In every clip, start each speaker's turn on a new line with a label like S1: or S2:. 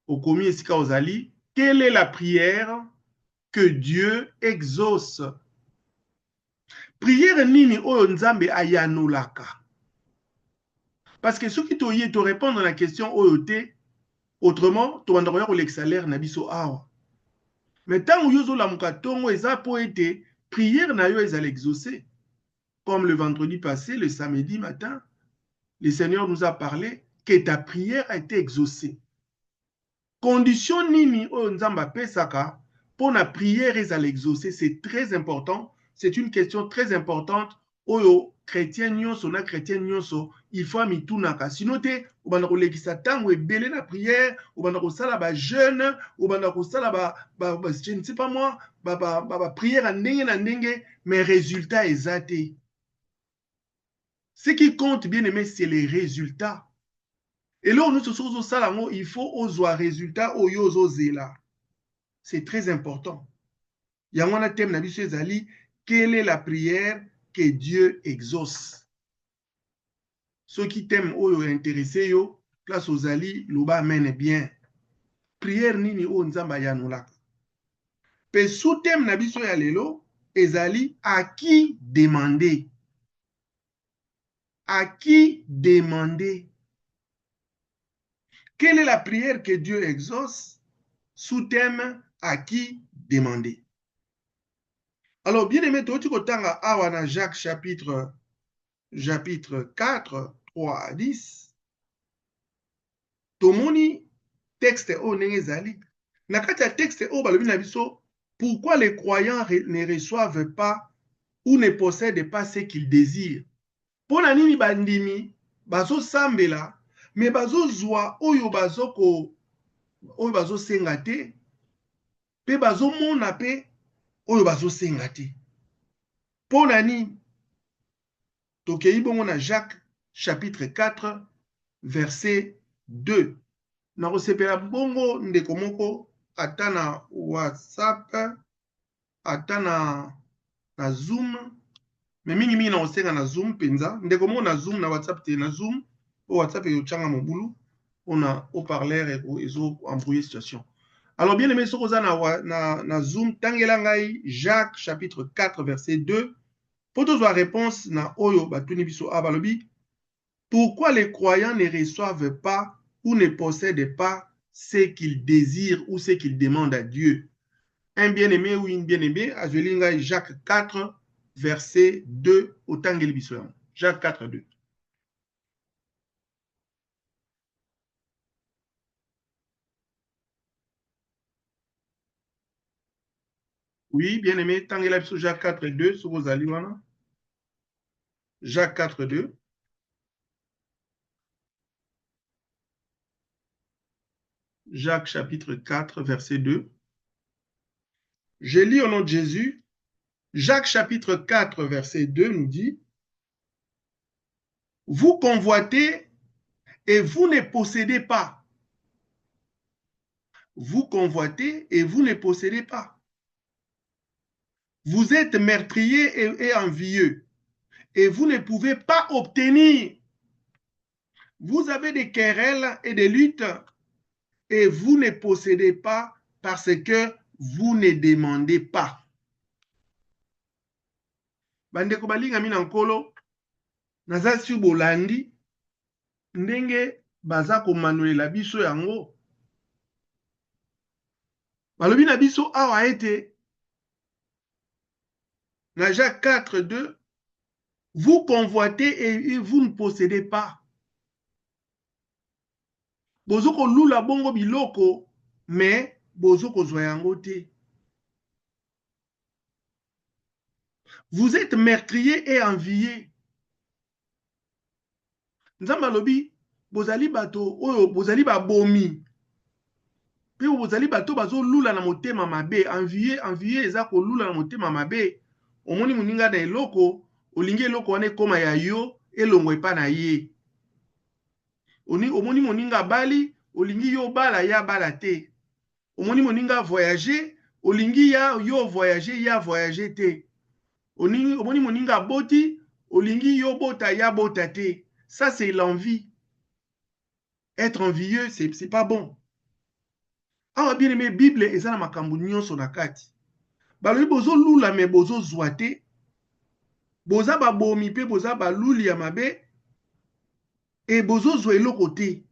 S1: au komi esika ozali, quelle est la prière que Dieu exauce? Prière nini oyo nzambe ayanolaka? Parce que ceux qui toye te répondre à la question oyo te, autrement, tu vas avoir l'exalaire na biso awa. Mais tant que yozo la mukatongo eza po ete prière na yo ezal exaucé. Comme le vendredi passé, le samedi matin, le Seigneur nous a parlé que ta prière a été exaucée. Condition nini oyo nzamba pesaka pour la prière ezal exaucé, c'est très important. C'est une question très importante. Oyo chrétien nyonso na chrétien nyonso il faut mitunaka. Sinon te obanda kolekisa tango ebele na prière, obanda kosala ba jeûne, obanda kosala je ne sais pas moi, prière à ndenge na ndenge, mais résultat ezate. Ce qui compte, bien aimé, c'est les résultats. Et là, nous sommes au il faut aux résultats au zela. C'est très important. Yamana thème na biso ezali, quelle est la prière que Dieu exauce? Ceux qui t'aiment ou intéressés yo, place aux ali, loba mène bien. Prière nini o nzamba yanolaka. Pe sous thème na biso ya lelo, ezali à qui demander? À qui demander? Quelle est la prière que Dieu exauce? Sous thème à qui demander? Alors, bien aimé, tu kotanga awana Jacques chapitre 4, 3 à 10. Tomoni texte o nengezali. Nakata texte o balobi na biso, pourquoi les croyants ne reçoivent pas ou ne possèdent pas ce qu'ils désirent? Pona nini bandimi bazo sambela, mais bazo zwa oyo bazo senga te, pe bazo mona pe oyo bazo senga te. Pona nini? Tokei bongo na Jacques chapitre 4 verset 2. Na kosepela bongo ndeko moko ata na WhatsApp, ata na Zoom, mais mingi na osenga na Zoom penza, ndeko moko na Zoom na WhatsApp te na Zoom, o WhatsApp yo changa mobulu, on a haut-parleur et ezo embrouiller situation. Alors bien aimé sokoza na Zoom tangela ngai Jacques chapitre 4 verset 2. Pour tous la réponse na oyo batuni biso abalobi, pourquoi les croyants ne reçoivent pas ou ne possèdent pas ce qu'ils désirent ou ce qu'ils demandent à Dieu? Un bien-aimé ou une bien-aimée, Azuelinga Jacques 4, verset 2, au Tangel Bissoyan. Jacques 4, 2. Oui, bien-aimé, Tangel Bissoyan, Jacques 4, 2, sur vos aliwana. Jacques 4, 2. Jacques chapitre 4, verset 2. Je lis au nom de Jésus. Jacques chapitre 4, verset 2 nous dit, vous convoitez et vous ne possédez pas. Vous convoitez et vous ne possédez pas. Vous êtes meurtriers et envieux et vous ne pouvez pas obtenir. Vous avez des querelles et des luttes et vous ne possédez pas parce que vous ne demandez pas. Bandeko balinga mina nkolo naza si bolandi ndenge baza komanuela biso yango. Balobi na biso awa ete na Jacques 4, 2, vous convoitez et vous ne possédez pas. Bozoko lula bongo biloko, mais bozoko zwa yango te. Vous êtes meurtriers et enviés. Nzamba lobi, bozali bato oyo bozali babomi. Pe bozali bato bazo lula na motema mabe, envié eza ko lula na motema mabe. Omoni muninga na eloko, olingi eloko wane koma ya yo, elongo epa na ye. Omoni moninga bali, olingi yo bala ya bala te. Omoni moninga voyager, olingi ya yo voyager ya voyager te. Omoni moninga boti, olingi yo bota ya bota te. Ça c'est l'envie. Être envieux, c'est pas bon. Awa bien aimé Bible eza na makambo nyonso na kati. Balobi bozo lula me bozo zwa te. Boza babomi pe boza baluli ya mabe et bozo zwa eloko te.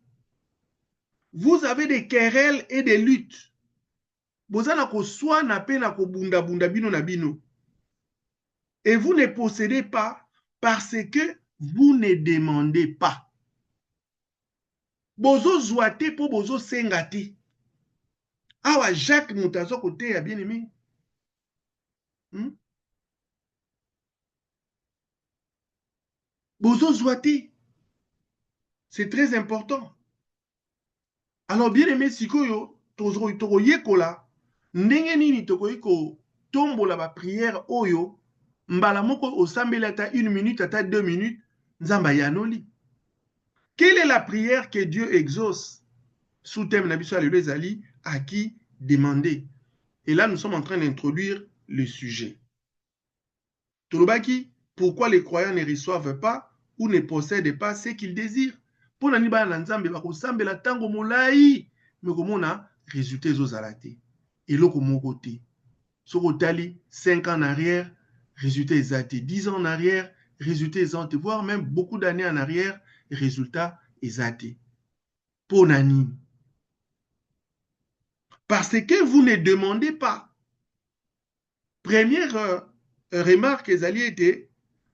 S1: Vous avez des querelles et des luttes. Boza na koswa na pe na kobunda bunda bino na bino. Et vous ne possédez pas parce que vous ne demandez pas. Bozo zwa te po bozo senga te. Awa Jacques Moutazo côté ya bien aimé. Bozo zwa te. C'est très important. Alors bien aimé sikoyo tozo yekola ndenge nini tokoyi ko tombola ba prière oyo mbala moko osambeli ata 1 minute ata 2 minutes nzamba yanoli. Quelle est la prière que Dieu exauce? Sous thème na biso alelo ezali à qui demander. Et là nous sommes en train d'introduire le sujet. Tolobaki, pourquoi les croyants ne reçoivent pas ou ne possèdent pas ce qu'ils désirent? Pour nani ba na nzambe ba kosambela tango molai me komona résultat ezozala te. Eloko moko te. Soko tali 5 ans en arrière, résultat ezate. 10 ans en arrière, résultat ezate. Voire même beaucoup d'années en arrière, résultat ezate. Pour nani? Parce que vous ne demandez pas. Première remarque ezali ete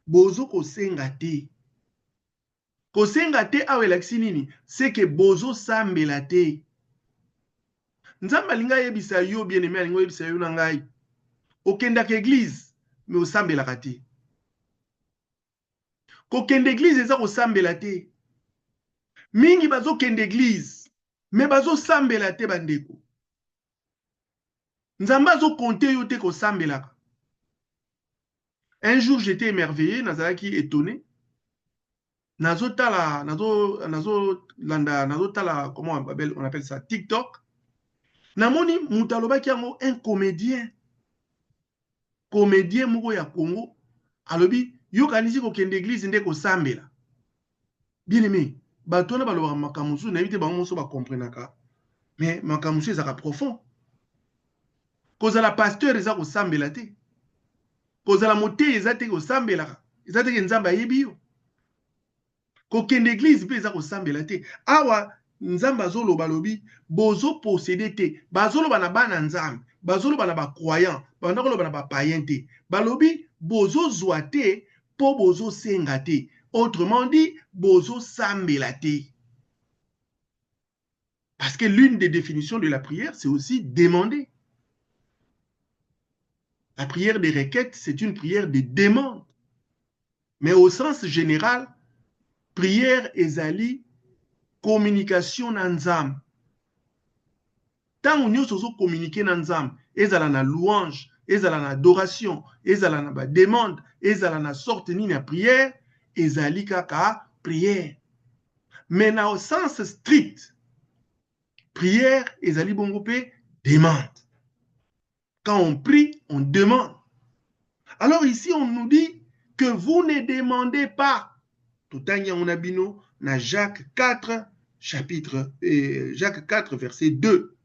S1: bozo kosenga te. Kosenga te awe elakisi nini? C'est que bozo sambela te. Nzamba linga yebisa yo bien aimé alingo yebisa yo na ngai. Okendaka église mais osambelaka te. Kokende église eza kosambela te. Mingi bazo kende église mais bazo sambela te bandeko. Nzamba azo compter yo te kosambelaka. Un jour j'étais émerveillé, nazalaki étonné. Nazo tala comment on appelle ça, TikTok. Namoni mutalobaki yango un comédien moko ya Congo alobi yo kanisi ko kende église nde ko sambela. Bien aimé, bato na baloba makamusu na yite bango so ba comprenaka. Mais makamusu ezaka profond. Kozala pasteur eza ko sambela te. Kozala moté eza te ko sambela. Eza te nzamba yebi yo. Ko kende église pe eza ko sambela te. Awa nzamba zoloba lobi bozo posséder te. Bazoloba na bana nzambe. Bazoloba na ba croyant. Bazoloba na ba païen te. Balobi bozo zwa te po bozo senga te. Autrement dit, bozo sambela te. Parce que l'une des définitions de la prière, c'est aussi demander. La prière des requêtes, c'est une prière de demande. Mais au sens général, prière ezali communication na nzambe. Tant nous sommes communiquer na nzambe, ezala na louange, ezala na adoration, ezala na ba demande, ezala na sorte ni na prière, ezali kaka prière. Mais na au sens strict, prière ezali bongo pe demande. Quand on prie, on demande. Alors ici, on nous dit que vous ne demandez pas. Tout on a bino na Jacques 4, Jacques 4, verset 2.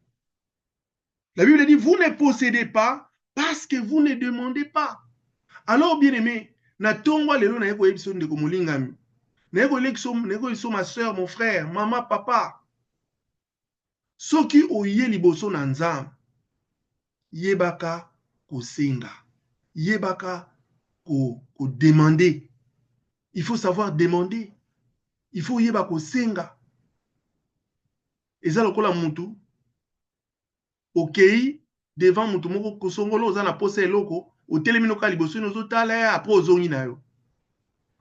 S1: La Bible dit, vous ne possédez pas parce que vous ne demandez pas. Alors, bien aimé, na tongwa lelo na yeko yebso ndeko molingami. Na yeko yebso ma soeur, mon frère, maman, papa. Soki oye liboso na nzambe, yebaka kosenga. Yebaka ko demander. Il faut savoir demander. Il faut yeba kosenga. Eza lokola mutu okei devant mutu moko kosongolo oza na posa eloko otelemi noka liboso nozo tala ya après ozongi na yo.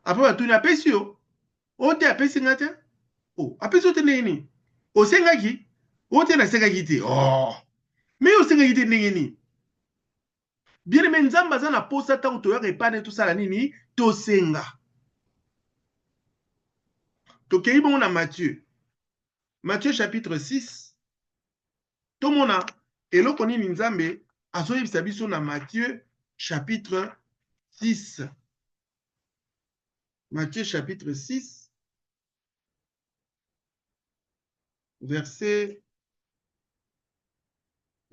S1: Après batuni apesi yo. Ote apesi nga te? Oh, apesi ote nini? Osengaki? Ote na sengaki te. Oh. Mais osengaki te ndenge nini? Bien aimé nzamba aza na posa tango toyaka epane tosala nini? Tosenga. Tokei bongo na Matthieu. Matthieu chapitre 6. Tomona eloko nini nzambe azoyebisa biso na Matthieu chapitre 6. Matthieu chapitre 6 verset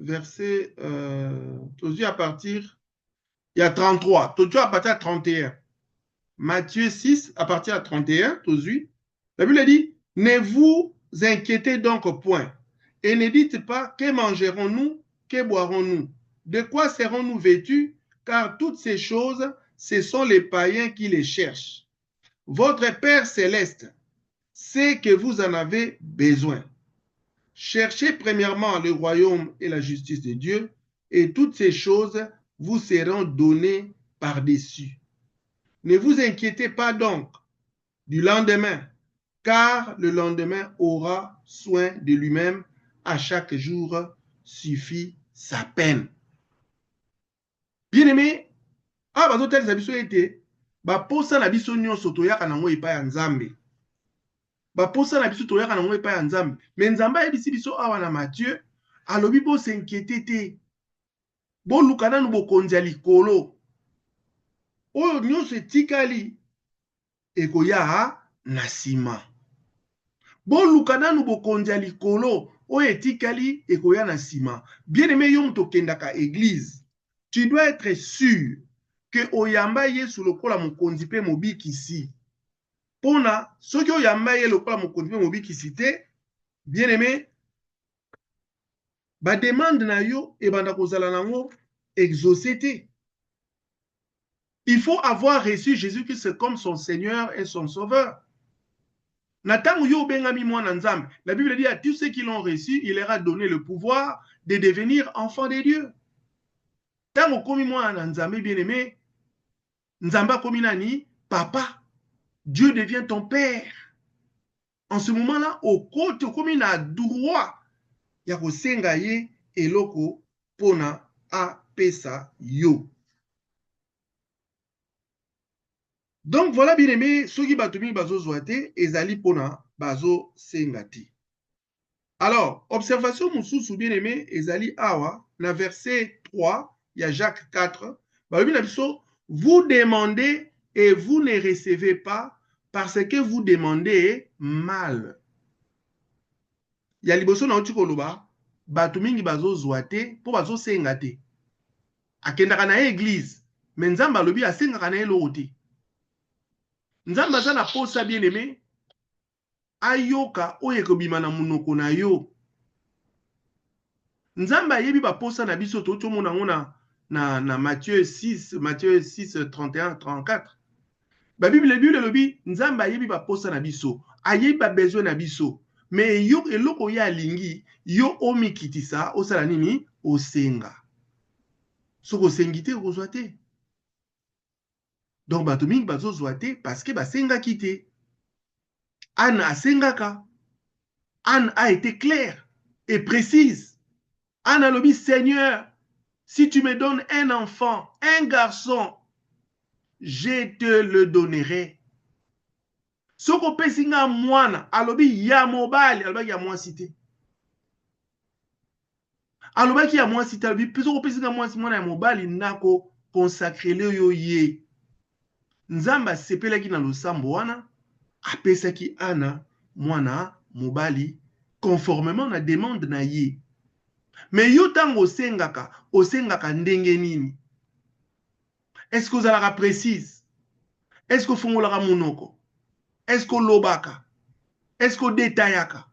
S1: verset, à partir, il y a 33, tout à partir de 31. Matthieu 6, à partir de 31, la Bible dit, ne vous inquiétez donc point, et ne dites pas, que mangerons-nous, que boirons-nous, de quoi serons-nous vêtus, car toutes ces choses, ce sont les païens qui les cherchent. Votre Père céleste sait que vous en avez besoin. Cherchez premièrement le royaume et la justice de Dieu, et toutes ces choses vous seront données par-dessus. Ne vous inquiétez pas donc du lendemain, car le lendemain aura soin de lui-même. À chaque jour suffit sa peine. Bien-aimé, bazotelisa biso ete baposa na biso nyonso toyaka nango epai ya Nzambe. Baposa na biso toyaka nango epai ya Nzambe. Me Nzambe ayebisi biso awa na Matthieu, alobi bo s'inquiéter te. Boluka nanu bokonzi ya likolo. Oyo nyonso etikali ekoya na nsima. Boluka nanu bokonzi ya likolo oyo etikali ekoya na nsima. Bien-aimé, yo moto okendaka église, tu dois être sûr que oyamba Yesu lokola mokonzi pe mobikisi. Pona soki oyamba ye lokola mokonzi pe mobikisi te, bien-aimé, ba demande na yo ebanda kozala nango exaucé te. Il faut avoir reçu Jésus-Christ comme son Seigneur et son Sauveur. Natango yo bengami mwana Nzambe, la Bible dit à tous ceux qui l'ont reçu, il leur a donné le pouvoir de devenir enfants de Dieu. Tango komi mwana Nzambe, bien-aimé, Nzamba komi nani? Papa. Dieu devient ton père. En ce moment-là, au côté komi na droit, ya kosenga ye eloko pona a pesa yo. Donc voilà, bien aimé, soki batumi bazo zoate ezali pona bazo sengati. Alors, observation mususu bien aimé ezali awa na verset 3, il y a Jacques 4, vous demandez et vous ne recevez pas parce que vous demandez mal. Il y a liboso na otiko loba batumingi bazo zoate po bazo sengati. Akendaka na église, mais Nzamba lobi asengaka na eloti. Nzamba za na posa bien aimé ayoka oye kobima na munoko na yo. Nzamba yebi ba posa na biso to mona ngona na Matthieu 6 31 34. Ba Bible lobi Nzamba yebi ba posa na biso, ayebi ba besoin na biso. Mais yo eloko ya lingi yo omikitisa osala nini osenga. Soko sengite kozwa te. Donc bato mingi bazo zwa te parce que basenga kite. Anne a sengaka. Anne a été claire et précise. Anne a lobi, Seigneur, si tu me donnes un enfant, un garçon, je te le donnerai. Soko pesinga mwana, alobi ya mobali, alobi ya mwasi te. Alobi ya mwasi te, alobi soko pesinga mwana ya mobali nako consacrer le yo ye. Nzamba sepelaki na losambo wana, apesaki Ana mwana mobali conformément na demande na ye. Mais yo tango osengaka ndenge nini? Est-ce que ozalaka précise? Est-ce que fongolaka monoko? Est-ce que lobaka? Est-ce que détaillaka?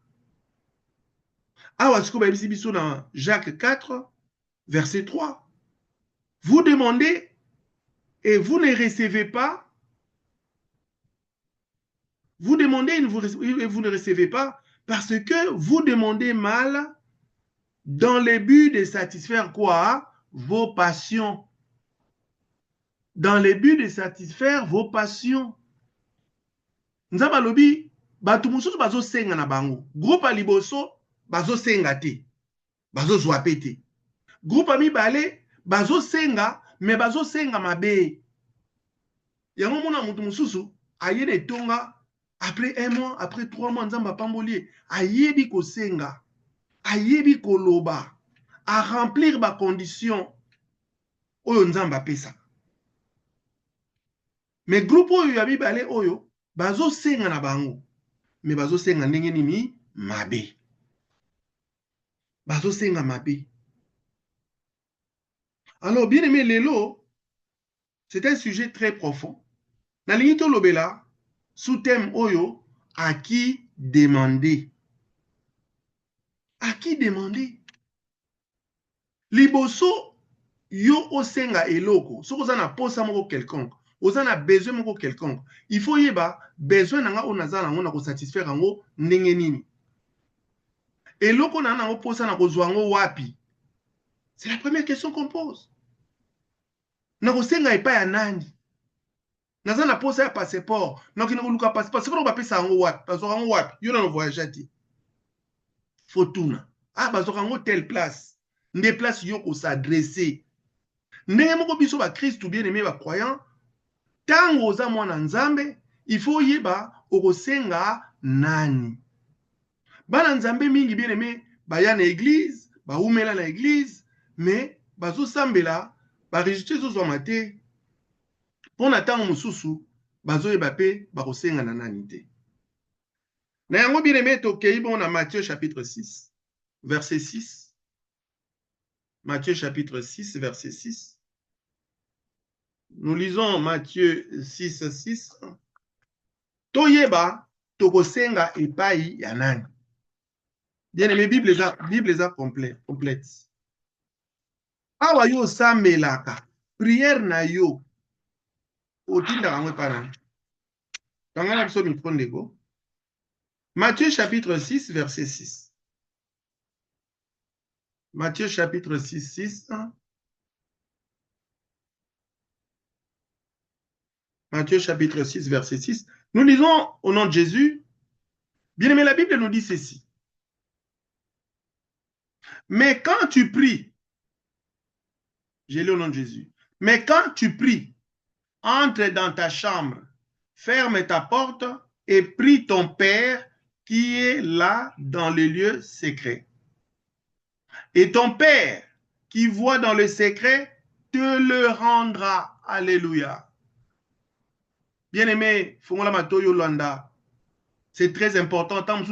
S1: Awa siko bayebisi biso na Jacques 4 verset 3. Vous demandez et vous ne recevez pas. Vous demandez et vous ne recevez pas parce que vous demandez mal dans le but de satisfaire quoi? Vos passions. Dans le but de satisfaire vos passions. Nzamba lobi, batu mususu bazo senga na bango. Groupe a liboso, bazo senga te. Bazo zwape te. Groupe a mibale, bazo senga, mais bazo senga mabe. Yango mona mutu mususu, ayede tonga, après 1 mois, après 3 mois, Nzamba pambolier, ayebi ko senga. Ayebi koloba, à remplir ba condition oyo Nzamba pesa. Mais groupe oyo ya bibale oyo bazo senga na bango, mais bazo senga ndenge nini mabe. Bazo senga mabe. Alors, bien aimé Lelo, c'est un sujet très profond. Nalingi tolobela, sous thème Oyo, à qui demander? À qui demander? Liboso, yo osenga eloko, soko oza na posa moko quelconque, oza na besoin moko quelconque, il faut yeba besoin nanga o naza nango na ko satisfaire yango ndenge nini. Eloko na nango posa na kozwa yango wapi? C'est la première question qu'on pose. Na kosenga epai ya nani? Naza na posa ya passeport, na kina koluka passeport, sikoyo bapesa yango wapi? Bazwaka yango wapi? Yo na voyage te. Fotuna. Ah, bazwaka yango telle place. Nde place yo ko s'adresser. Ndenge moko biso ba Christ bien aimé ba croyant, tango oza mwana nzambe, il faut yeba okosenga nani. Bana nzambe mingi bien aimé, baya na église, ba umela na église, mais bazo sambela, ba résultat zozwa te. Pona tango mususu, bazo yeba pe bakosenga na nani te. Na yango bien aimé tokei bon na Matthieu chapitre 6, verset 6. Matthieu chapitre 6, verset 6. Nous lisons Matthieu 6, 6. Toyeba, tokosenga epai ya nani. Bien aimé, Bible est complète. Awa yo sambelaka, prière na yo, otinda kango epai nani. Tangana biso micro ndeko. Matthieu chapitre 6, verset 6. Matthieu chapitre 6, 6. Matthieu chapitre 6, verset 6. Nous lisons au nom de Jésus. Bien aimé, la Bible nous dit ceci. Mais quand tu pries, j'ai lu au nom de Jésus, mais quand tu pries, entre dans ta chambre, ferme ta porte et prie ton Père qui est là dans le lieu secret. Et ton Père qui voit dans le secret te le rendra. Alléluia. Bien-aimé, Fongola Matoyo Landa, c'est très important. Tant que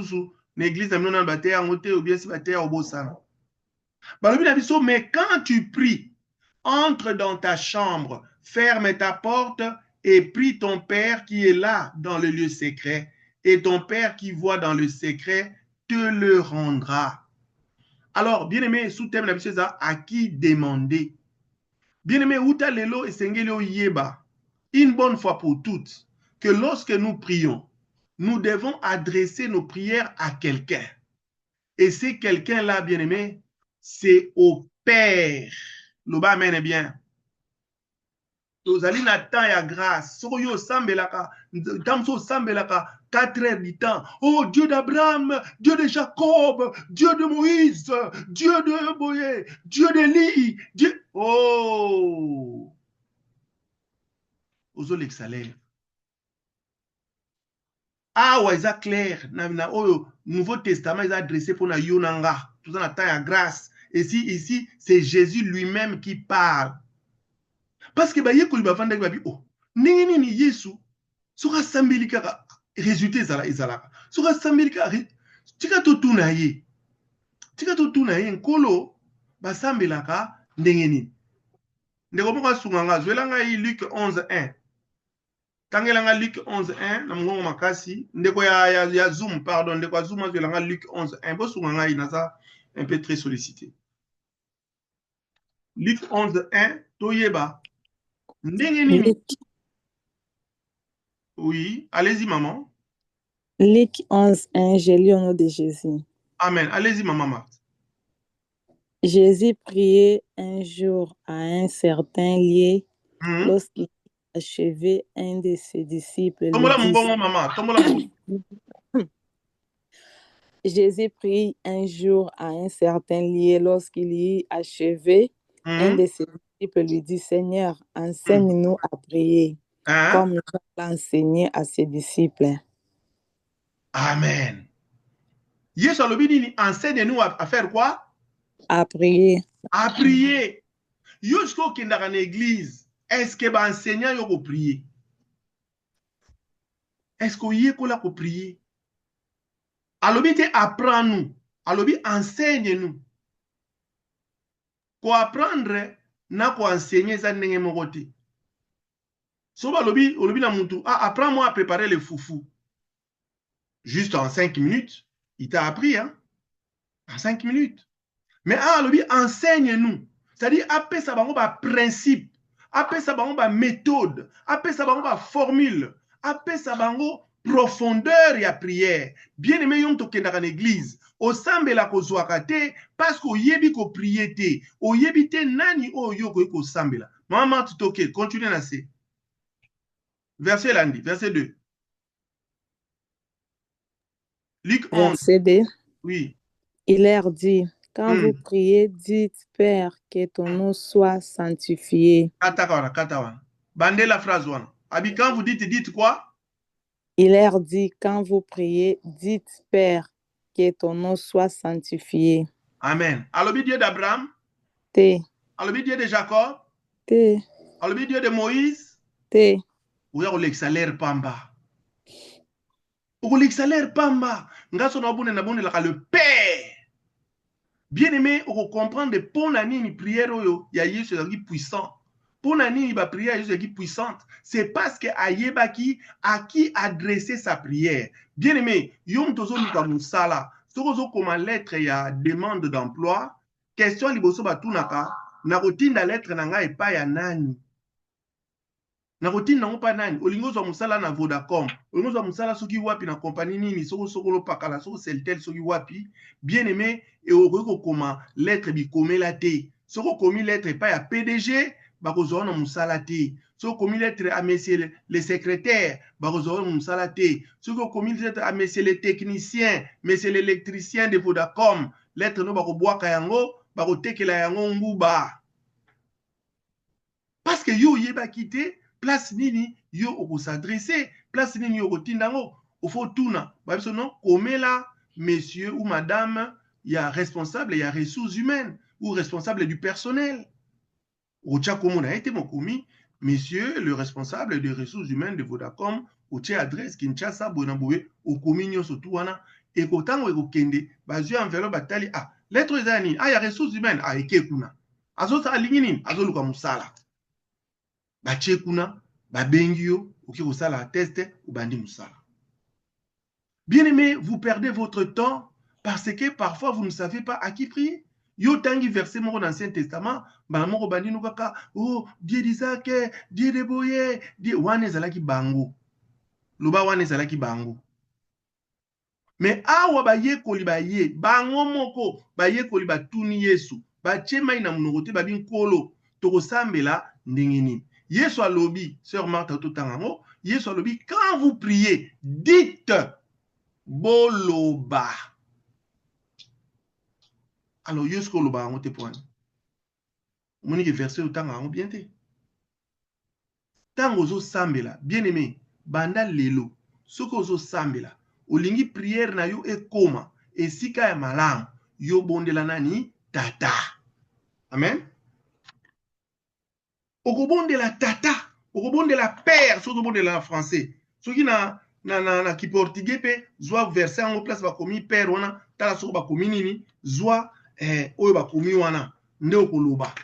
S1: l'église n'a pas bâti en hauteur ou bien si bâti au beau sang. Mais quand tu pries, entre dans ta chambre, ferme ta porte et prie ton Père qui est là dans le lieu secret. Et ton Père qui voit dans le secret te le rendra. Alors, bien-aimé, sous thème la à qui demander? Bien-aimé, Uta Lelo et Sengelio Yeba, une bonne fois pour toutes, que lorsque nous prions, nous devons adresser nos prières à quelqu'un. Et c'est quelqu'un-là, bien-aimé, c'est au Père. Le bas mène bien. Tozali na temps ya grâce. Soyo sambelaka, tamso sambelaka 4 heures du temps. Oh Dieu d'Abraham, Dieu de Jacob, Dieu de Moïse, Dieu de Boye, Dieu d'Élie, Dieu. Oh! Ozo l'exalaire. Ah ouais, ça clair. Na oyo Nouveau Testament ils adressé pour na yonanga. Tout ça na temps ya grâce. Et ici c'est Jésus lui-même qui parle. Parce que baye kuli bavanda babi oh ndenge nini Yesu soka sambeli kaka résultat ezalaka soka sambeli kaka tika totuna ye nkolo basambelaka ndenge nini ndeko moko asunganga zwelanga yi Luc 11:1 tangelanga Luc 11:1 na mongongo makasi ndeko ya Zoom pardon ndeko ya Zoom azwelanga Luc 11:1 bosunganga yi naza un peu très sollicité. Luc 11:1 toyeba ndenge nini. Oui, allez-y, maman.
S2: Luc 11:1, j'ai lu au nom de Jésus.
S1: Amen. Allez-y, maman Marthe.
S2: Jésus priait un jour à un certain lieu lorsqu'il achevait un de ses disciples. Jésus prie un jour à un certain lieu lorsqu'il y achevait un de ses disciples lui dit Seigneur, enseigne-nous à prier comme Jean l'a enseigné à ses disciples.
S1: Amen. Yesu alobini enseigne-nous à faire quoi?
S2: À prier.
S1: À prier. Yosko kindaka na église, est-ce que ba enseignant yo ko prier? Est-ce que yé ko la ko prier? Alobi te apprends-nous. Alobi enseigne-nous. Ko apprendre na ko enseigner ça ndenge moko te. So ba lobi na mutu, apprends-moi à préparer le foufou. Juste en 5 minutes, il t'a appris, hein? En 5 minutes. Mais lobi enseigne-nous. C'est-à-dire après ça bango ba principe, après ça bango ba méthode, après ça bango ba formule, après ça bango profondeur ya prière. Bien aimé yon tokenda en église, osambela kozwaka te parce que oyebi ko prier te, oyebi te nani oyo ko sambela. Maman tutoke, continue na se. Verset lundi, verset 2. Luc 11.
S2: Verset 2.
S1: Oui.
S2: Il leur dit, quand vous priez, dites, Père, que ton nom soit sanctifié.
S1: Katawana. Bandez la phrase. Abi, quand vous dites quoi?
S2: Il leur dit, quand vous priez, dites, Père, que ton nom soit sanctifié.
S1: Amen. Alobi Dieu d'Abraham?
S2: Te.
S1: Alobi Dieu de Jacob?
S2: Te.
S1: Alobi Dieu de Moïse?
S2: Te.
S1: Ou ya l'exalaire pamba. Ou l'exalaire pamba. Ngaso na bune la le Père. Bien aimé, on comprend de pour nani prière oyo ya Yesu qui puissant. Pour nani ba prière Yesu qui puissante. C'est parce que ayebaki à qui adresser sa prière. Bien aimé, yom tozo luka musala. Soko comme lettre ya demande d'emploi, question liboso batunaka, na kotinda lettre nanga epa ya nani. Na kotinda ngo pa nani, olingo zo musala na Vodacom, olingo zo musala soki wapi na compagnie nini, soko lo pakala, soko Celtel soki wapi, bien aimé, et au koma lettre bikomela te. Soko komi lettre epa ya PDG, bakozo na musala te. Soko komi lettre à messieurs les secrétaires, bakozo na musala te. Soko komi lettre à messieurs les techniciens, messieurs l'électricien de Vodacom, lettre no bakobwaka yango, bakotekela yango nguba. Parce que yo yeba kite, place nini yo oko s'adresser, place nini yo oko tindango, au faut tuna. Babiso non, komela monsieur ou madame, il y a responsable, il y a ressources humaines ou responsable du personnel. Ocha komona été mokomi, monsieur le responsable des ressources humaines de Vodacom, ocha adresse Kinshasa Bonamboue, okomi nyoso tuwana, et kotango eko kende, bazui enveloppe batali, lettre zani, il y a ressources humaines, eke kuna. Azo sa lingini, azo luka musala. Bache kuna, babengi yo, oki kosala test, ou bandi musala. Bien aimé, vous perdez votre temps parce que parfois vous ne savez pas à qui prier. Yo tangi verset moko dans l'Ancien Testament, banamoko bandi nukaka, oh, Dieu d'Isaac, Dieu de Boye, Dieu wane zalaki bango. Loba wane zalaki bango. Mais awa baye koli baye, bango moko, baye koli batuni Yesu, bache mai na munokote babin kolo, toko sambela ndengeni. Yesu alobi, sœur Martha Totangango, Yesu alobi, quand vous priez, dites boloba. Alors, Yesu koloba ango te poani. Monique verset Totangango bien te. Tango zo sambela, bien aimé, banda lelo, soko zo sambela, olingi prière na yo ekoma, esika ya malamu, yo bondela nani, tata. Amen. Okobondela tata, okobondela père, so okobondela na français. Soki na ki portugais pe, zwa verset ango place bakomi père wana, tala soko bakomi nini, zwa oyo bakomi wana, nde okoloba.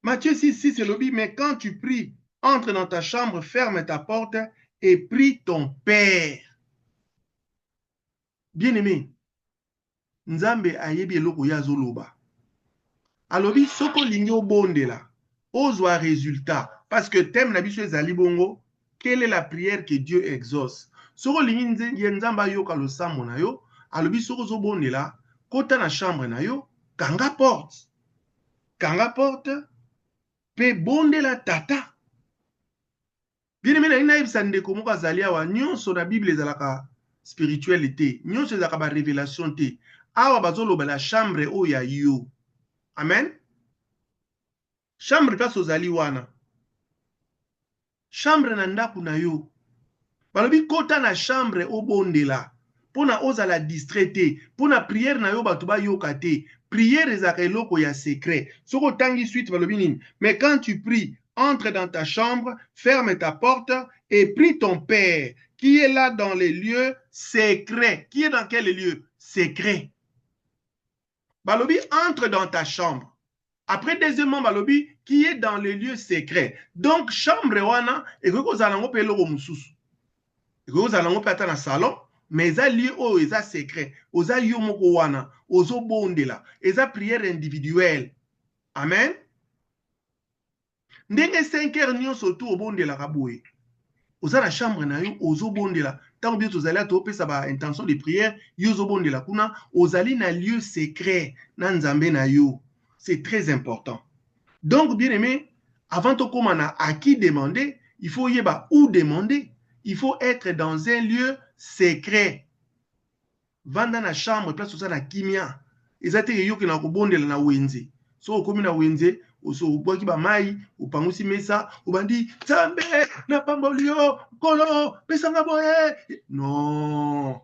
S1: Matthieu 6, c'est le mais quand tu pries, entre dans ta chambre, ferme ta porte et prie ton Père. Bien-aimé, Nzambe ayebi eloko ya zoloba. Alobi soko lingi obondela, ozwa résultat. Parce que thème na biso ezali bongo, quelle est la prière que Dieu exauce? Soko lingi Nzamba yoka losambo na yo, alobi soko zobondela, kota na chambre na yo, kanga porte. Kanga porte, pe bondela tata. Bien-aimé na ina yebisa ndeko moko azali awa, nyonso na Bible ezalaka spiritualité, nyonso ezalaka ba révélation te. Awa bazoloba la chambre oya yo. Amen. Chambre kaso zali wana. Chambre na ndaku na yo. Balobi kota na chambre obondela. Pona ozala distraité. Pona prière na yo batuba yoka te. Prière ezaka eloko ya secret. Soko tangi suite balobi nini. Mais quand tu pries, entre dans ta chambre, ferme ta porte et prie ton Père qui est là dans les lieux secrets. Qui est dans quel lieu? Secret. Balobi entre dans ta chambre. Après, deuxièmement, balobi, qui est dans les lieux secrets. Donc, chambre wana, et que vous allez en le romususu. Et que vous allez en faire dans salon, mais ça lieu oh, ça secret. Oza yomoko wana, ozo bondela, et ça prière individuelle. Amen. Ndenge 5 heures nyonso tu obondela kaboué. Oza la chambre na yo, ozo bondela. Tant bien vous allez à topé ça va intention de prière, yo zo bondela kuna, ozali na lieu secret, na nzambe na yo. C'est très important. Donc, bien aimé, avant de commencer à qui demander, il faut y aller où demander. Il faut être dans un lieu secret. Vanda na chambre, place où ça na kimia. Ezate yo ki na kobondela na wenze. So komi na wenze, oso boki ba mai, upangusi mesa, ubandi tambe na pambolio, kolo, pesanga boye. Non.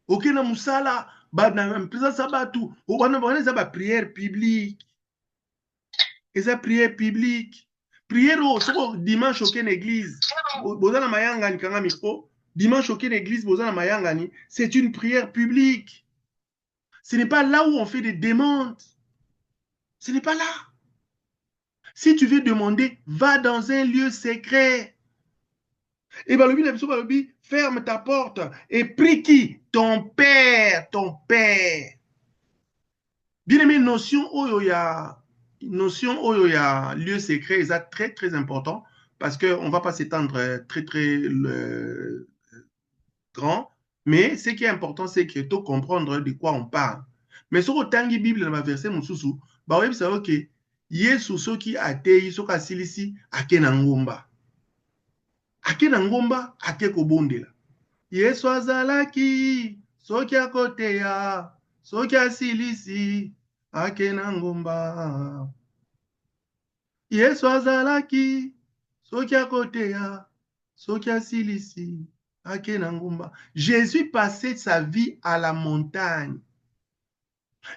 S1: Ok na musala, ba na mpesa sabatu, ubana bana za ba prière publique. Et ça prière publique. Prière au dimanche aucune église. Bozana mayangani kanga miko. Dimanche aucune église bozana mayangani. C'est une prière publique. Ce n'est pas là où on fait des demandes. Ce n'est pas là. Si tu veux demander, va dans un lieu secret. Et balobi na biso balobi, ferme ta porte et prie qui? Ton père, ton père. Bien aimé, notion oyoya. Notion où il y a lieu secret, c'est très très important parce qu'on ne va pas s'étendre très très grand, mais ce qui est important, c'est que tu comprendre de quoi on parle. Mais sur autant de Bible, dans le verset Moussoussou, bah oui, c'est ok. Yesu soki atei soka silisi ake na ngomba. Ake na ngomba ake kobondela. Yesu azalaki soki akoteya soki asilisi ake na ngomba. Yesu azalaki soki akoteya soki asilisi ake na ngomba. Jésus passait sa vie à la montagne.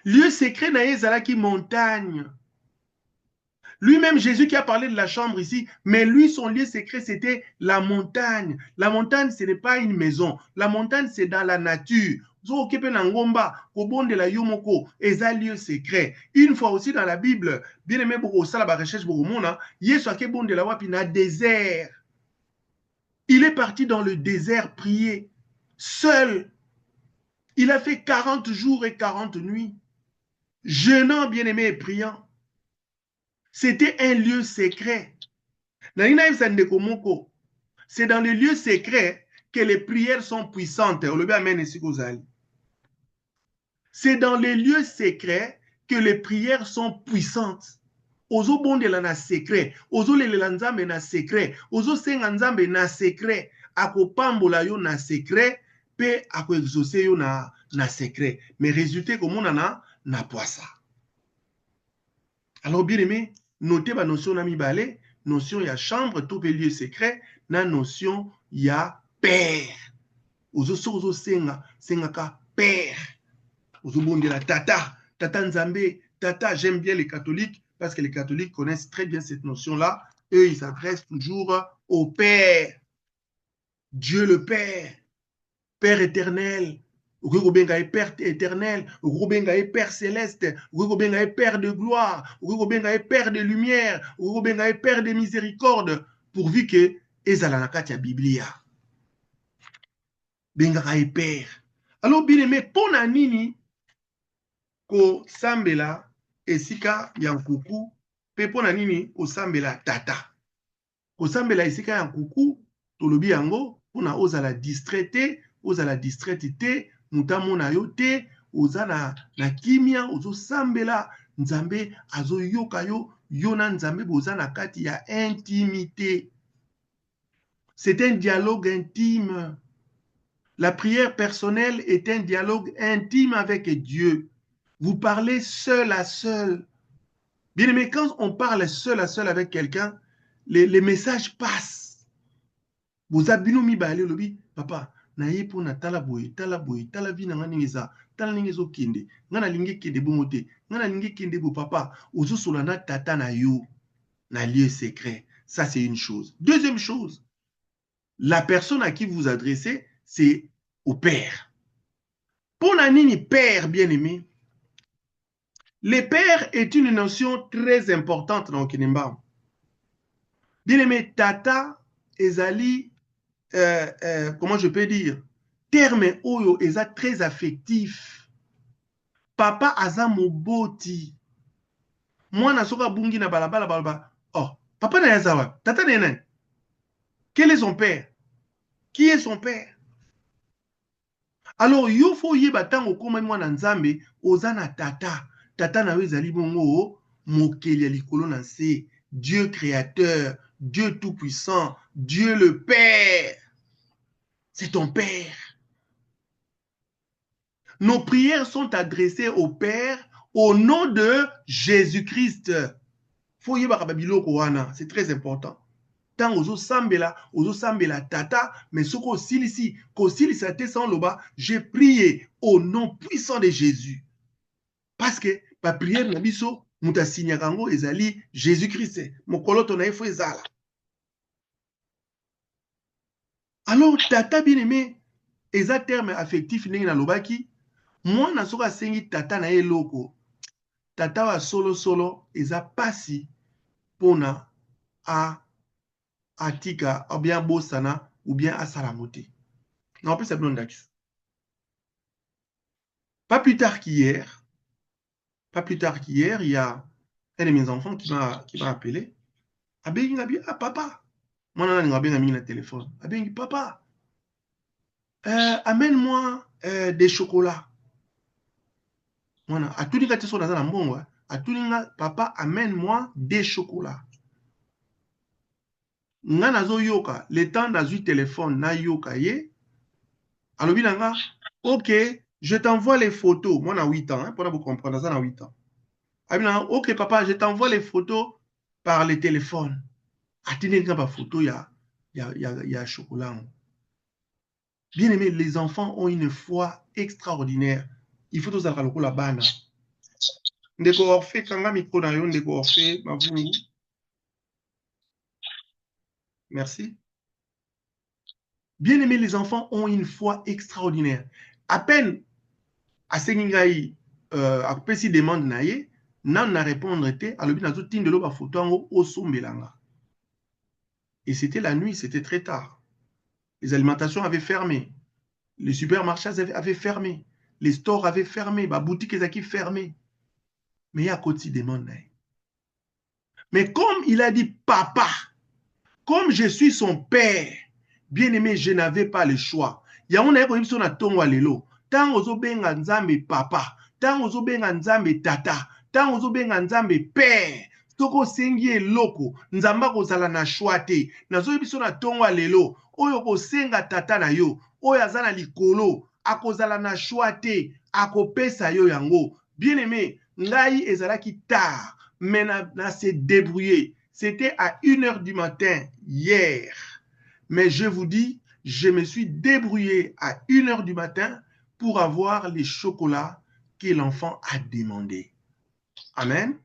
S1: Lieu secret na ezalaki montagne. Lui-même, Jésus qui a parlé de la chambre ici, mais lui, son lieu secret, c'était la montagne. La montagne, ce n'est pas une maison. La montagne, c'est dans la nature. Lieu secret. Une fois aussi dans la Bible, bien aimé, désert. Il est parti dans le désert prier, seul. Il a fait 40 jours et 40 nuits, jeûnant, bien aimé, et priant. C'était un lieu secret. C'est dans les lieux secrets que les prières sont puissantes. C'est dans les lieux secrets que les prières sont puissantes. Ozo bondela na secret, ozo lelela nzambe na secret, ozo senga nzambe na secret, akopambola yo na secret, pe ako exaucer yo na secret. Mais résultat comme on a na poissa. Alors bien aimé, notez la notion na mibale, notion ya chambre, tout lieu secret, na notion ya père. Ozo senga ka père. Ozo bondela tata, tata nzambe, tata, j'aime bien les catholiques, parce que les catholiques connaissent très bien cette notion-là. Eux, ils s'adressent toujours au Père. Dieu le Père. Père éternel. Père éternel. Père céleste. Père de gloire. Père de lumière. Père de miséricorde. Pourvu que Ezalanakatia Biblia. Bengaï Père. Alors, bien aimé, pour nini ko sambela esika yankuku pe pona nini osambela tata osambela esika yankuku tolobi yango pona ozala distraité te mutamona yo te ozana na kimia ozosambela nzambe azoyoka yo yo na nzambe bozana kati ya intimité. C'est un dialogue intime. La prière personnelle est un dialogue intime avec Dieu. Vous parlez seul à seul. Bien aimé, quand on parle seul à seul avec quelqu'un, les messages passent. Vous abino mi ba le lobi, papa, na ye po na tala boy, tala vi na ngani ngeza, tala ningezo kende, ngana linge kende bongote, ngana linge kende bo papa, ozo solana tata na yo, na lieu secret. Ça, c'est une chose. Deuxième chose, la personne à qui vous vous adressez, c'est au Père. Pour na nini Père, bien aimé, Le père est une notion très importante dans Kinimba. Bien aimé, tata, ezali, comment je peux dire, terme oyo eza très affectif. Papa aza moboti. Mwana soka bungi na balabala balaba. Oh, papa na yazawa, tata na nani? Quel est son père? Qui est son père? Alors, yo fo yeba tango koma mwana nzambe ozana tata. Tata na ezali bongo mokeli ya likolo na nse. Dieu créateur, Dieu tout-puissant, Dieu le Père. C'est ton Père. Nos prières sont adressées au Père au nom de Jésus-Christ. Faut yeba kabiloko wana, c'est très important. Tant ozo sambela tata, mais ce qu'on silisi, qu'on silisa te sans loba, j'ai prié au nom puissant de Jésus. Parce que ma prière na biso muta sinyakango ezali Jésus-Christ. Mokolo to na efo ezala. Alors tata bien aimé, eza terme affectif ndenge na lobaki, mwana soka sengi tata na eloko. Tata wa solo eza pasi pona a atika ou bien bosana ou bien à salamoté. Non, plus c'est blondax. Pas plus tard qu'hier, il y a un de mes enfants qui m'a appelé. Ah papa. Moi, on a bien mis le téléphone. Ah papa, amène-moi des chocolats. Moi, à tout le monde qui sont dans un bon, à tout le monde, papa, amène-moi des chocolats. Nga nazo yoka, le temps nazo téléphone na yoka ye. Alors bilanga, ok, je t'envoie les photos. Moi, j'ai 8 ans, pour vous comprendre, ça, j'ai 8 ans. Alors, ok, papa, je t'envoie les photos par le téléphone. Attendez, il y a pas photo, il y a chocolat. Bien aimé, les enfants ont une foi extraordinaire. Il faut tous avoir la banane. Ndeko orfe, kanga micro na yo, ndeko orfe, mavungu. Merci. Bien aimé, les enfants ont une foi extraordinaire. À peine, à Sengingaï, à Pessi demande naïe, n'a répondre était, à l'objet de de l'eau photo en haut sombelanga. Et c'était la nuit, c'était très tard. Les alimentations avaient fermé. Les supermarchés avaient fermé. Les stores avaient fermé. Les boutiques avaient fermé. Mais il y a côté demande naïe. Mais comme il a dit papa, comme je suis son père, bien aimé, je n'avais pas le choix. Il y a un écho qui a tongwa lelo. Tant ozo benga nzambe papa, tant ozo benga nzambe tata, tant ozo benga nzambe père. Toko sengi eloko, nzamba kozala na choix te. Nazo biso na tongwa lelo, oyo ko senga tata na yo, oyo azana likolo, akozala na choix te, akopesa yo yango. Bien aimé, ngai ezalaki tard, mais na se débrouiller. C'était à 1h du matin hier. Mais je vous dis, je me suis débrouillé à 1h du matin pour avoir les chocolats que l'enfant a demandé. Amen.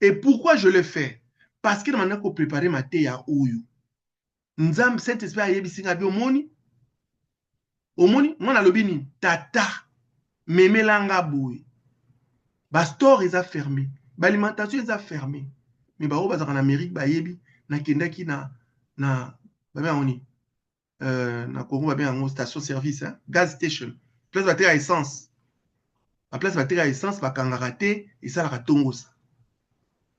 S1: Et pourquoi je le fais? Parce que maintenant qu'on prépare ma thé à Oyo. Nzam Saint-Esprit a yebisinga bi omoni. Omoni, moi na lobini, tata, memelanga boui. Bastor est fermé. L'alimentation est fermée. Mais bah, en Amérique, bah, yebi, na kendaki na oni, na Congo, bah, en station service, hein, gas station, place batterie à essence. La place batterie à essence, bah, kangarate, et ça, la ratongos.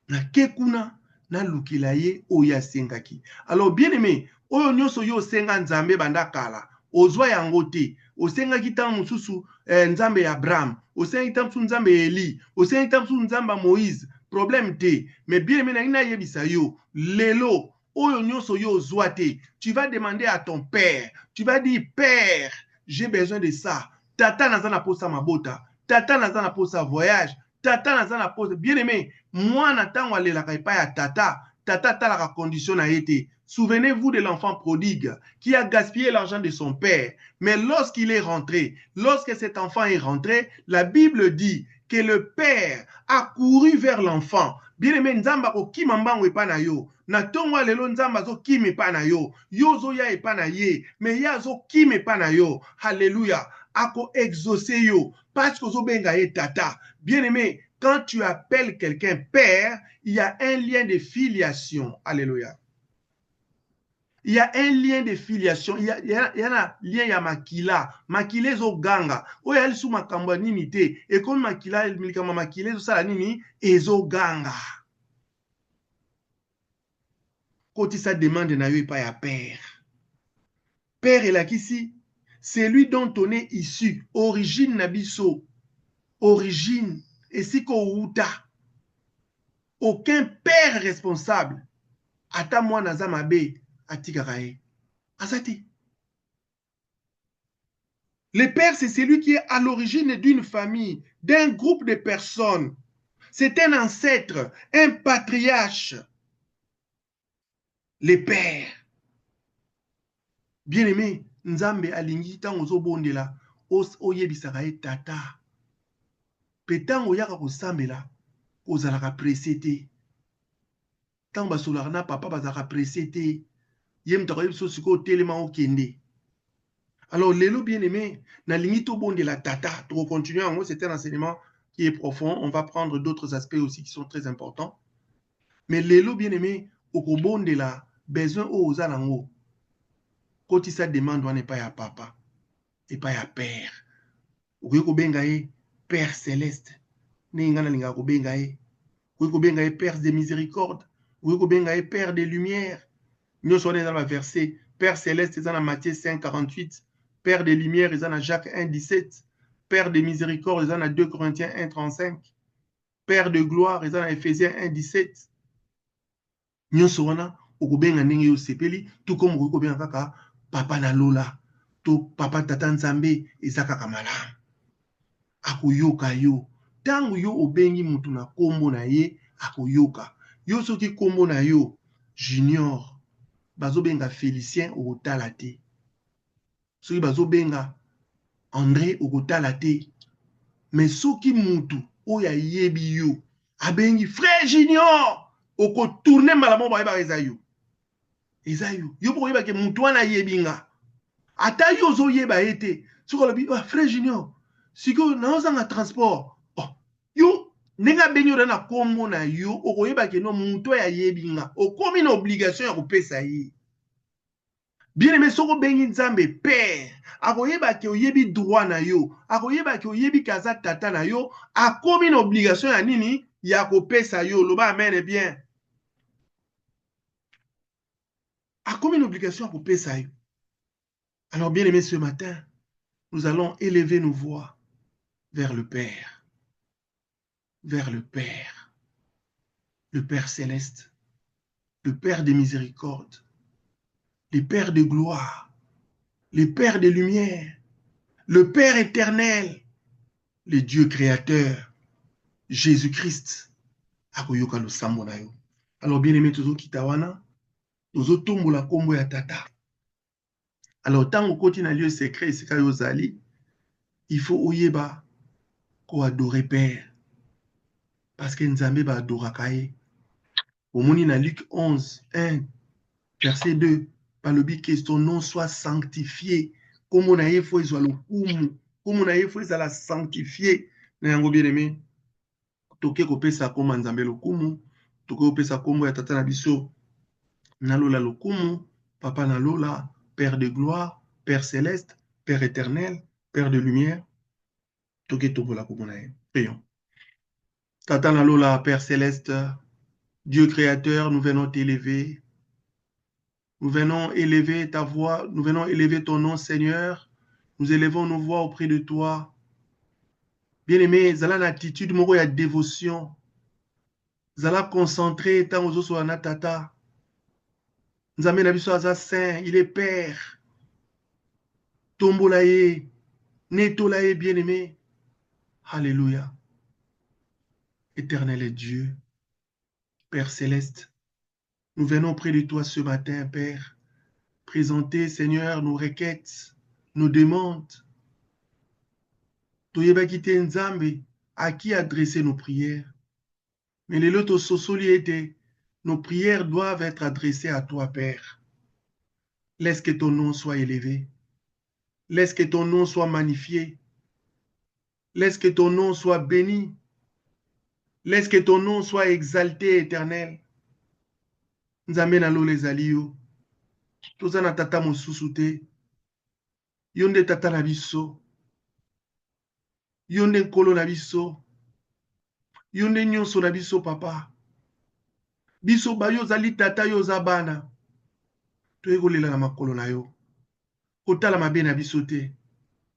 S1: Na kekuna, na lukilaye, oya sengaki. Alors, bien aimé, oyo nyoso yo senga nzambe banda kala, ozwa yango te, osenga kita mususu, nzambe Abraham, osenga kita mususu nzambe Eli, osenga kita mususu nzambe Moïse, problème te, mais bien aimé, na ina yebisa yo, lelo, oyo nyoso yo ozwa te, tu vas demander à ton père, tu vas dire, père, j'ai besoin de ça, tata nazana posa mabota, tata nazana posa voyage, tata nazana posa, bien aimé, moi natango alela kaipa ya tata, tata talaka condition na été. Souvenez-vous de l'enfant prodigue qui a gaspillé l'argent de son père. Mais lorsqu'il est rentré, lorsque cet enfant est rentré, la Bible dit que le père a couru vers l'enfant. Bien aimé, nzamba ko kimambango epana yo. Na tongwa lelo nzamba zo kim epana yo. Yo zo ya epana ye. Mais ya zo kim epana yo. Alléluia. ako exaucer yo parce que ozobenga ye tata. Bien aimé, quand tu appelles quelqu'un père, il y a un lien de filiation. Alléluia. Il y a un lien de filiation. Il y a un lien ya makila. Makila ezo ganga. Oyo ali sous makambo nini te. Et comme makila milikama makila ezo sala nini ezo ganga. Koti sa demande na yo pa ya père. Père elakisi, c'est lui dont on est issu. Origine nabiso. Origine. Et si ko uta. Aucun père responsable. Ata moi naza mabe atikakaye. Asati. Le père, c'est celui qui est à l'origine d'une famille, d'un groupe de personnes. C'est un ancêtre, un patriarche. Le père. Bien-aimé, Nzambe alingi tango zobondela, oyebisaka ye tata. Pe tango yaka kosambela, kozalaka pressé te. Tango basolaka na papa bazalaka pressé te. Ye mutaka yebiso siko telema okende. Alors, lelo bien-aimé, nalingi to bondela tata. Pour continuer, en gros, c'est un enseignement qui est profond. On va prendre d'autres aspects aussi qui sont très importants. Mais lelo bien-aimé, au bondela, besoin aux alango. Quand il sa demande, on n'est pas à papa, et pas à père. Ou bengaye, Père céleste. N'ingana linga ko bengaye. Ou bengaye Père de miséricorde. Ou bengaye Père de lumière. Nous sommes dans le verset Père céleste, c'est dans Matthieu 5, 48. Père de lumière, c'est dans Jacques 1, 17. Père de miséricorde, c'est dans 2 Corinthiens 1, 35. Père de gloire, c'est dans Ephésiens 1, 17. Nous sommes okobenga ndenge yo sepeli tout comme okobenga kaka papa na lola to papa tata nzambe ezaka kamala akoyoka yo tango yo obengi mutu na kombo na ye akoyoka yo soki kombo na yo Junior bazobenga Félicien okotala te soki bazobenga André okotala te mais soki mutu oyo ayebi yo abengi Frère Junior okotourne malamo bayeba eza yo Esayo, yo pour yeba ke mutu wana yebinga. Ata yo zo yeba ete. Siko lobi, Frère Junior, siko na ozanga transport. Oh, yo nenga benyo na kombo na yo, oko yeba ke no mutu ya yebinga. Okomi na obligation ya kopesa ye. Bien aimé soko bengi nzambe père. Ako yeba ke oyebi droit na yo. Ako yeba ke oyebi kaza tata na yo, akomi na obligation ya nini ya kopesa yo. Loba amen bien. A comme une obligation pour payer ça. Alors, bien aimé, ce matin, nous allons élever nos voix vers le Père. Vers le Père. Le Père céleste. Le Père des miséricordes. Le Père de gloire. Le Père des lumières. Le Père éternel. Le Dieu créateur. Jésus-Christ. Alors, bien aimé, tous kitawana. Nous tombo la kombo ya tata. Alors, tant qu'on continue à lieu secret, c'est quand Yozali, il faut oyeba ko adorer Père. Parce que Nzambe ba adorakaye. Au moni na Luc 11, 1, verset 2, par le but que son nom soit sanctifié. Comme on a eu foi soit le kumu, comme on a eu foi ça la sanctifié. Na yango bien aimé. Toke ko pesa comme Nzambe le kumu, toke ko pesa comme ya tata na biso. Na lola le kumu, papa na lola, Père de gloire, Père céleste, Père éternel, Père de lumière. Toke to vola comme on a eu. Prions. Tata na lola, Père céleste, Dieu créateur, nous venons t'élever. Nous venons élever ta voix, nous venons élever ton nom, Seigneur. Nous élevons nos voix auprès de toi. Bien-aimé, zala une attitude, moko ya dévotion. Zala concentré, tant aux autres na tata. Nzambe na biso aza saint, il est Père. Tombolaye, netolaye, bien-aimé. Alléluia. Éternel est Dieu, Père céleste. Nous venons auprès de toi ce matin, Père, présenter, Seigneur, nos requêtes, nos demandes. Toyeba kite Nzambe, à qui adresser nos prières. Mais les lotos sosoli étaient, nos prières doivent être adressées à toi, Père. Laisse que ton nom soit élevé. Laisse que ton nom soit magnifié. Laisse que ton nom soit béni. Laisse que ton nom soit exalté, éternel. Nzambe na lo les alio. Toza na tata mosusu te. Yonde tata na biso. Yonde nkolo na biso. Yonde nyonso na biso papa. Biso ba yo zali tata yo za bana. Toye kolela na makolo na yo. Kotala mabe na biso te.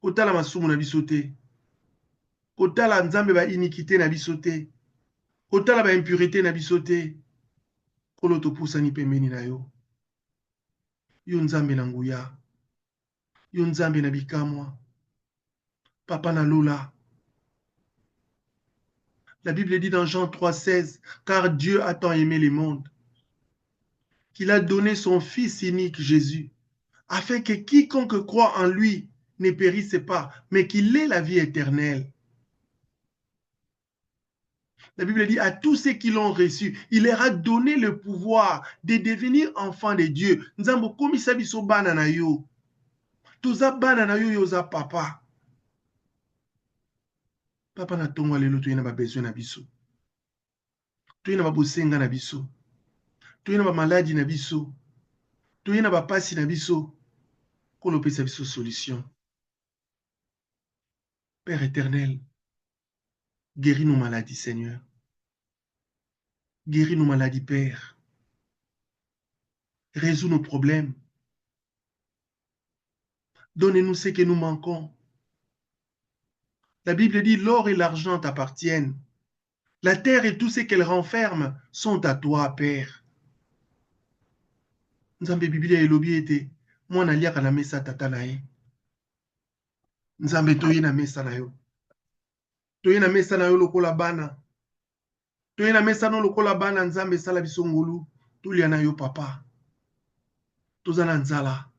S1: Kotala masumu na biso te. Kotala nzambe ba iniquité na biso te. Kotala ba impurité na biso te. Kolo topusani pembeni na yo. Yo nzambe na nguya. Yo nzambe na bikamwa. Papa na lola. La Bible dit dans Jean 3,16, car Dieu a tant aimé le monde qu'il a donné son Fils unique Jésus, afin que quiconque croit en lui ne périsse pas, mais qu'il ait la vie éternelle. La Bible dit à tous ceux qui l'ont reçu, il leur a donné le pouvoir de devenir enfants de Dieu. Nzambo komisa biso bana na yo. Toza bana na yo yoza papa. Papa na tongo lelo toyena ba besoin na biso. Toyena ba bosenga na biso. Toyena ba maladie na biso. Toyena ba pasi na biso. Kolo pesa biso solution. Père éternel, guéris nos maladies, Seigneur. Guéris nos maladies, Père. Résous nos problèmes. Donnez-nous ce que nous manquons. La Bible dit, l'or et l'argent t'appartiennent. La terre et tout ce qu'elle renferme sont à toi, Père. Nzambe Biblia elobi ete, mwana aliaka na mesa tata na ye. Nzambe toye na mesa na yo. Toye na mesa na yo lokola bana. Toye na mesa no lokola bana nzambe sala biso ngulu. Tolia na yo papa. Toza na nzala.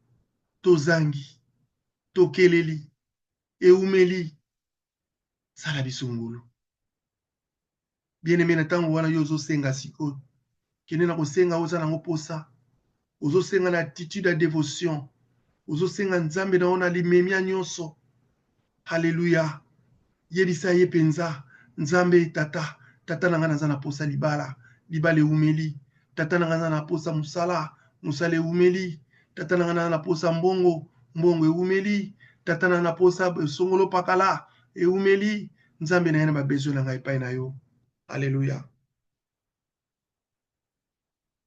S1: Tozangi. Tokeleli. Eumeli. Sala biso ngulu. Bien-aimé na tango wana yo ozosenga sikoyo. Kende na kosenga oza nango posa. Ozosenga na attitude ya dévotion. Ozosenga nzambe na ona limemia nyonso. Hallelujah. Yebisa ye penza. Nzambe tata. Tata nanga naza na posa libala. Libala eumeli. Tata nanga naza na posa musala. Musala eumeli. Tata nanga naza na posa mbongo. Mbongo eumeli. Tata nanga na posa songolo pakala. Eumeli. Nzambe na yana ba besoin na ngai epai na yo. Alléluia.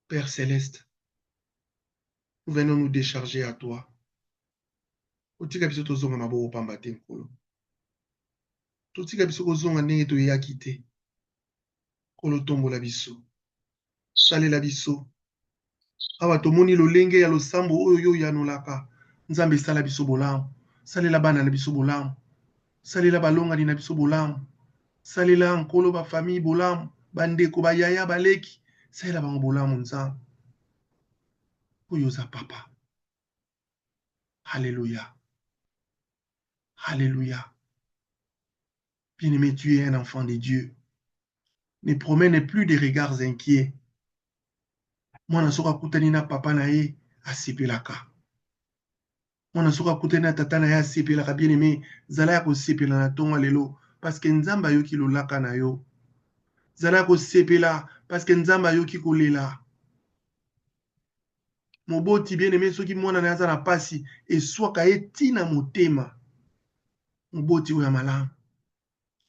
S1: Père Céleste, nous venons nous décharger à toi. Otika biso tozonga maboko pamba te nkolo. Totika biso kozonga ndenge toyaki te. Kolo tombola biso. Salela biso. Awa tomoni lolenge ya losambo oyo yo yanolaka. Nzambe sala biso bolamu. Salela bana na biso bolamu. Salela balongani na biso bolamu. Salela nkolo ba famille bolamu. Bandeko ba yaya baleki. Salela bango bolamu nzambe. Oyo za papa. Alléluia. Alléluia. Bien-aimé, tu es un enfant de Dieu. Ne promène plus des regards inquiets. Mwana soka kutani na papa na ye asepelaka. Mwana soka kutani na tata na ye asepelaka. Bien-aimé, zala ya kosepela na tongo lelo parce que nzamba yoki lolaka na yo. Zala ya kosepela parce que nzamba yoki kolela. Moboti bien-aimé soki mwana na aza na pasi eswaka ye tina motema. Moboti oya malamu.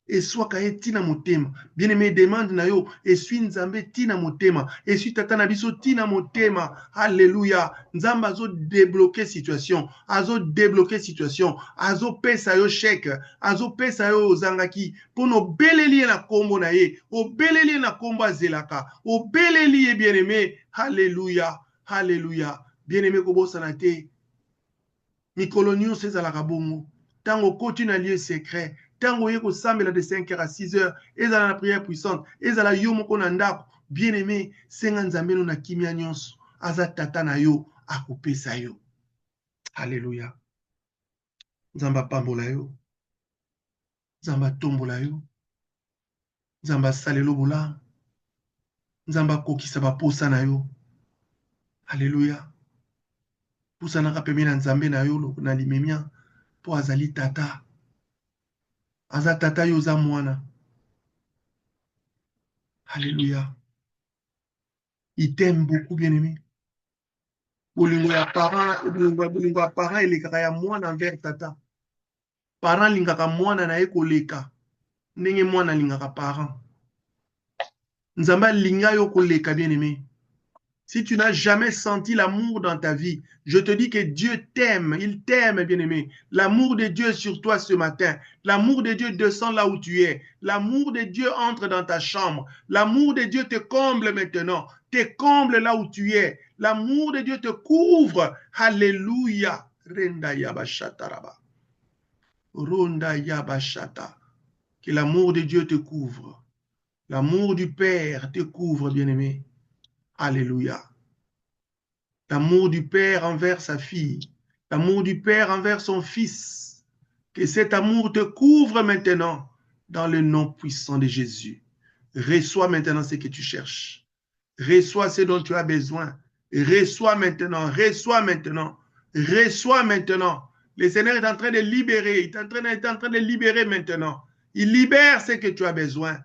S1: Eswaka ye tina motema. Bien-aimé demande na yo esui nzambe tina motema. Esui tata na biso tina motema. Alléluia. Nzamba azo débloquer situation. Azo débloquer situation. Azo pesa yo chèque. Azo pesa yo ozangaki. Pono beleli na kombo na ye. O beleli na kombo azelaka. O beleli bien-aimé. Alléluia. Alléluia. Bien-aimé kobosana te. Mikolo nyonso ezalaka bongo. Tango koti na lieu secret. Tango yeko sambela de 5h à 6h. Ezala na prière puissante. Ezala yo moko na ndako. Bien-aimé, senga nzambe no na kimia nyonso. Aza tata na yo akopesa yo. Alléluia. Nzamba pambola yo. Nzamba tombola yo. Nzamba salelo bola. Nzamba kokisa baposa na yo. Alléluia. Pousanaka pembeni na nzambe na yo na limemia. po azali tata. Aza tata yoza mwana. Alléluia. Il t'aime beaucoup, bien-aimé. Bolingo ya parent elekaka ya mwana envers tata. Parent lingaka mwana na ye koleka. Ndenge mwana lingaka parent. Nzamba linga yo koleka, bien-aimé. Si tu n'as jamais senti l'amour dans ta vie, je te dis que Dieu t'aime, il t'aime, bien-aimé. L'amour de Dieu est sur toi ce matin. L'amour de Dieu descend là où tu es. L'amour de Dieu entre dans ta chambre. L'amour de Dieu te comble maintenant. Te comble là où tu es. L'amour de Dieu te couvre. Alléluia. Renda yabashata raba. Ronda yabashata. Que l'amour de Dieu te couvre. L'amour du Père te couvre, bien-aimé. Alléluia. L'amour du Père envers sa fille. L'amour du Père envers son fils. Que cet amour te couvre maintenant dans le nom puissant de Jésus. Reçois maintenant ce que tu cherches. Reçois ce dont tu as besoin. Reçois maintenant. Reçois maintenant. Reçois maintenant. Le Seigneur est en train de libérer. Il est en train de libérer maintenant. Il libère ce que tu as besoin.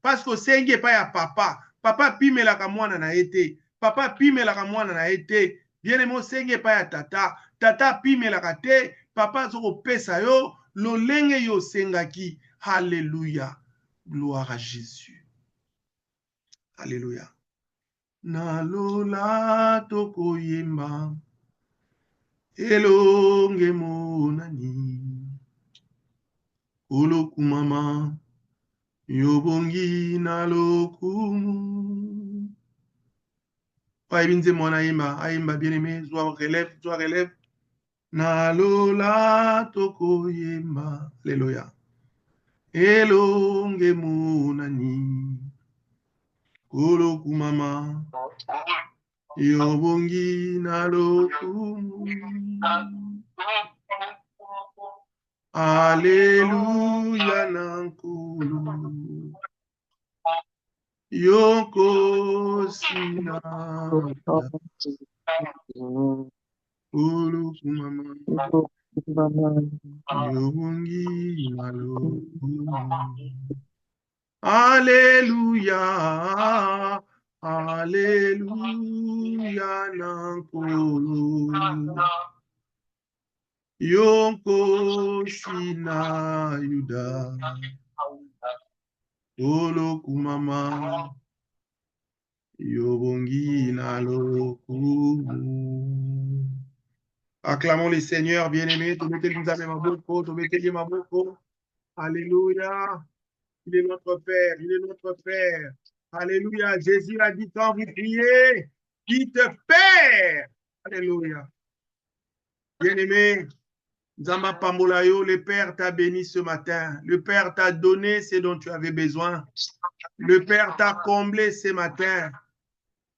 S1: Parce que c'est pas ya papa. Papa pimelaka mwana na ete. Papa pimelaka mwana na ete. Bien-aimé senge pa ya tata. Tata pimelaka te. Papa zoko pesa yo. Lolenge yo sengaki. Alléluia. Gloire à Jésus. Alléluia. Nalola toko yemba. Elonge monani. Olokumama. Yobongi na lokumu. Paibinze mwana aimba bien-aimé, soit relève. Na lola toko yemba. Alléluia. Elonge munani. Kolo kumama. Yobongi na lokumu. Alléluia nankulu. Yoko sina. Ulu kumama. Yobongi na lokumu. Alléluia. Alléluia nankulu. Yonko sina yuda. Olo kumama. Yobongi na lokumu. Acclamons les seigneurs bien-aimés. Alléluia. Il est notre Père. Il est notre Père. Alléluia. Jésus a dit quand vous priez, dites Père. Alléluia. Bien-aimé. Zamba Pambolayo, le Père t'a béni ce matin. Le Père t'a donné ce dont tu avais besoin. Le Père t'a comblé ce matin.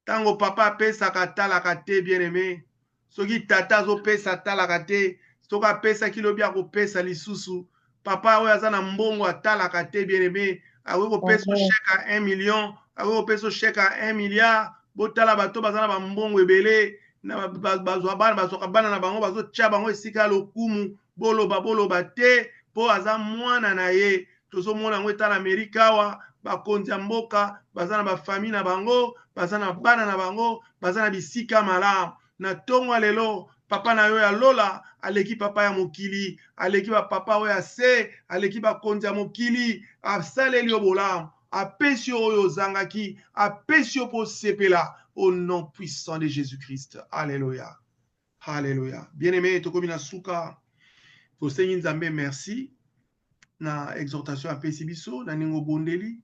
S1: Tango papa pesa kata la kate bien-aimé. Soki tata zo pesa tala kate. Soka pesa kilo bia ko pesa lisusu. Papa oyo azana mbongo atala kate bien-aimé. Awe ko pesa chèque à 1 million. Awe ko pesa chèque à 1 milliard. Botala bato bazana ba mbongo ebele. Na bazwa bana basoka bana na bango bazo tia bango esika lokumu boloba te po aza mwana na ye tozo mona ngo etala Amerika wa bakonzi ya mboka baza na bafamille na bango baza na bana na bango baza na bisika malamu na tongo lelo papa na yo ya lola aleki papa ya mokili aleki ba papa oyo ya se aleki bakonzi ya mokili asaleli yo bolamu apesi oyo zangaki apesi yo po sepela au nom puissant de Jésus-Christ. Alléluia. Alléluia. Bien-aimé, Tokomina Souka, Tosengi Nzambe, merci. Na exhortation à Pesibiso, na Ningo Bondeli.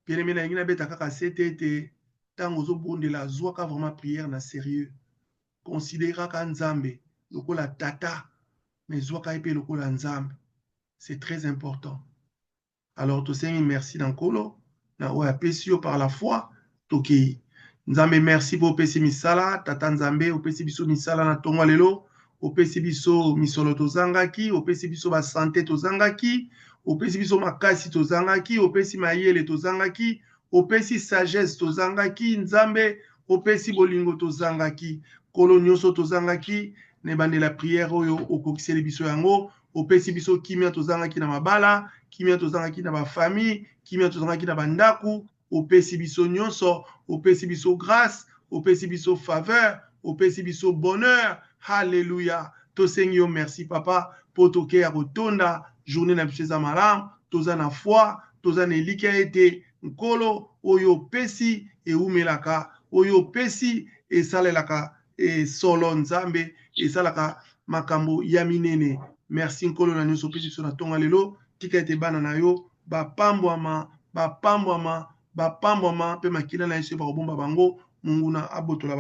S1: Bien-aimé, na Ingina Beta Kaka Setete, Tangozo Bondela, Zouaka vraiment prière na sérieux. Considéra ka Nzambe, Lokola Tata, mais Zouaka Epe Lokola Nzambe. C'est très important. Alors, Tosengi, merci d'Ankolo, na Oya Pesio par la foi, Tokei. Nzambe merci pour opesi misala tata Nzambe opesi biso misala na tongo lelo opesi biso misolo tozangaki opesi biso ba santé tozangaki opesi biso makasi tozangaki opesi mayele tozangaki opesi sagesse tozangaki Nzambe opesi bolingo tozangaki kolo nyonso tozangaki ne bande la prière oyo okokiseli biso yango opesi biso kimia tozangaki na mabala kimia tozangaki na bafamille kimia tozangaki na bandaku opesi biso nyonso opesi biso grâce opesi biso faveur opesi biso bonheur. Alléluia. Tosengi yo merci papa po toke ya kotonda journée na biso eza malamu toza na foi toza na elika ete nkolo oyo opesi eumelaka oyo opesi esalelaka solo nzambe esalaka makambo ya minene. Merci nkolo na nyonso opesi biso na ntonga lelo tika ete bana na yo bapambwama mpe makila na yesu bakobomba bango monguna abotola